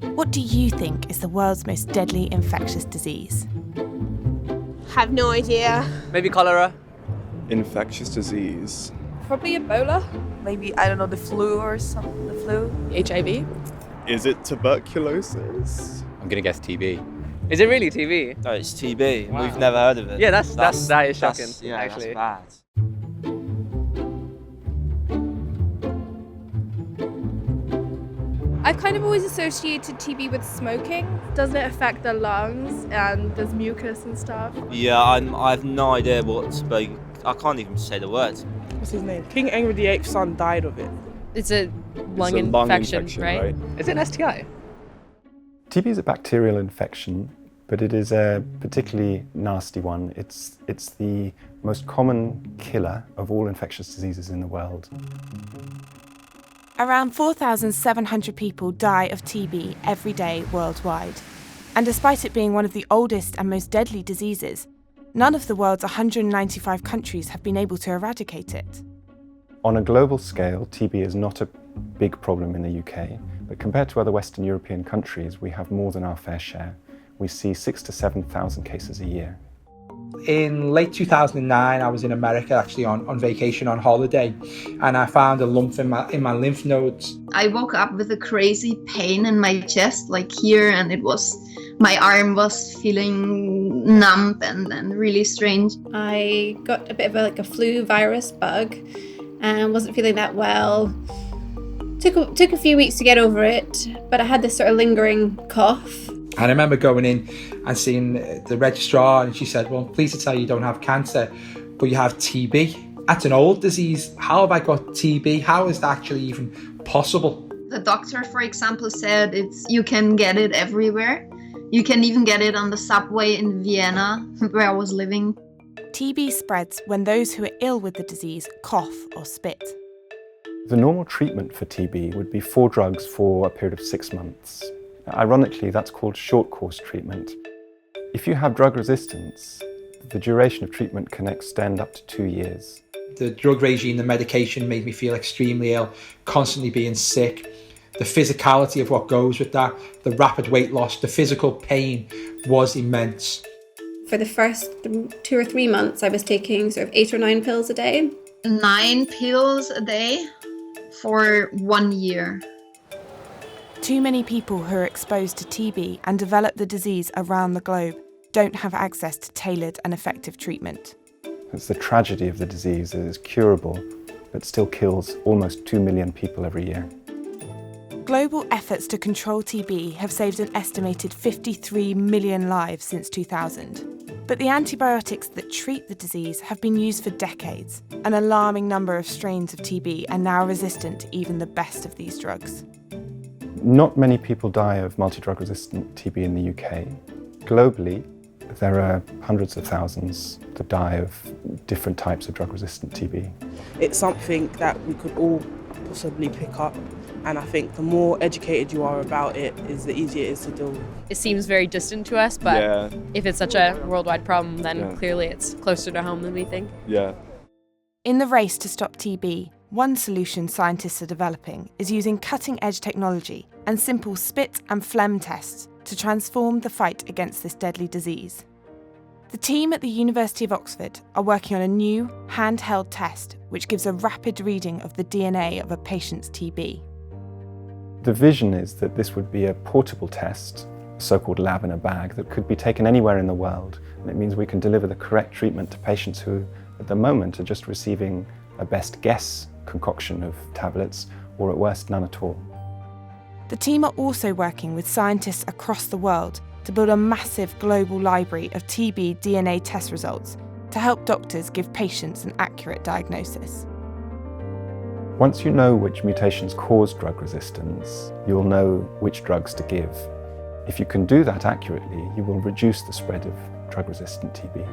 What do you think is the world's most deadly infectious disease? Have no idea. Maybe cholera? Infectious disease. Probably Ebola. Maybe, I don't know, the flu or something, the flu. HIV. Is it tuberculosis? I'm gonna guess TB. Is it really TB? No, it's TB. Wow. We've never heard of it. Yeah, that is shocking, Yeah, actually. that's bad. I've kind of always associated TB with smoking. Doesn't it affect the lungs and there's mucus and stuff? Yeah, I have no idea but I can't even say the words. What's his name? King Henry VIII's son died of it. It's a lung It's a lung infection, right? Is it an STI? TB is a bacterial infection, but it is a particularly nasty one. It's the most common killer of all infectious diseases in the world. Around 4,700 people die of TB every day worldwide. And despite it being one of the oldest and most deadly diseases, none of the world's 195 countries have been able to eradicate it. On a global scale, TB is not a big problem in the UK, but compared to other Western European countries, we have more than our fair share. We see 6,000 to 7,000 cases a year. In late 2009, I was in America actually on vacation, on holiday, and I found a lump in my lymph nodes. I woke up with a crazy pain in my chest, like here, and my arm was feeling numb and really strange. I got a bit of a flu virus bug and wasn't feeling that well. Took a few weeks to get over it, but I had this sort of lingering cough. And I remember going in and seeing the registrar, and she said, well, pleased to tell you don't have cancer, but you have TB. That's an old disease. How have I got TB? How is that actually even possible? The doctor, for example, said you can get it everywhere. You can even get it on the subway in Vienna, where I was living. TB spreads when those who are ill with the disease cough or spit. The normal treatment for TB would be 4 drugs for a period of 6 months. Ironically, that's called short-course treatment. If you have drug resistance, the duration of treatment can extend up to 2 years. The drug regime, the medication made me feel extremely ill, constantly being sick. The physicality of what goes with that, the rapid weight loss, the physical pain was immense. For the first 2 or 3 months, I was taking sort of 8 or 9 pills a day. 9 pills a day for 1 year. Too many people who are exposed to TB and develop the disease around the globe don't have access to tailored and effective treatment. It's the tragedy of the disease that is curable, but still kills almost 2 million people every year. Global efforts to control TB have saved an estimated 53 million lives since 2000. But the antibiotics that treat the disease have been used for decades. An alarming number of strains of TB are now resistant to even the best of these drugs. Not many people die of multi-drug resistant TB in the UK. Globally, there are hundreds of thousands that die of different types of drug resistant TB. It's something that we could all possibly pick up, and I think the more educated you are about it, is the easier it is to deal with. It seems very distant to us, but if it's such a worldwide problem, then clearly it's closer to home than we think. Yeah. In the race to stop TB, one solution scientists are developing is using cutting-edge technology and simple spit and phlegm tests to transform the fight against this deadly disease. The team at the University of Oxford are working on a new, handheld test which gives a rapid reading of the DNA of a patient's TB. The vision is that this would be a portable test, a so-called lab in a bag, that could be taken anywhere in the world. And it means we can deliver the correct treatment to patients who, at the moment, are just receiving a best guess concoction of tablets, or at worst, none at all. The team are also working with scientists across the world to build a massive global library of TB DNA test results to help doctors give patients an accurate diagnosis. Once you know which mutations cause drug resistance, you'll know which drugs to give. If you can do that accurately, you will reduce the spread of drug-resistant TB.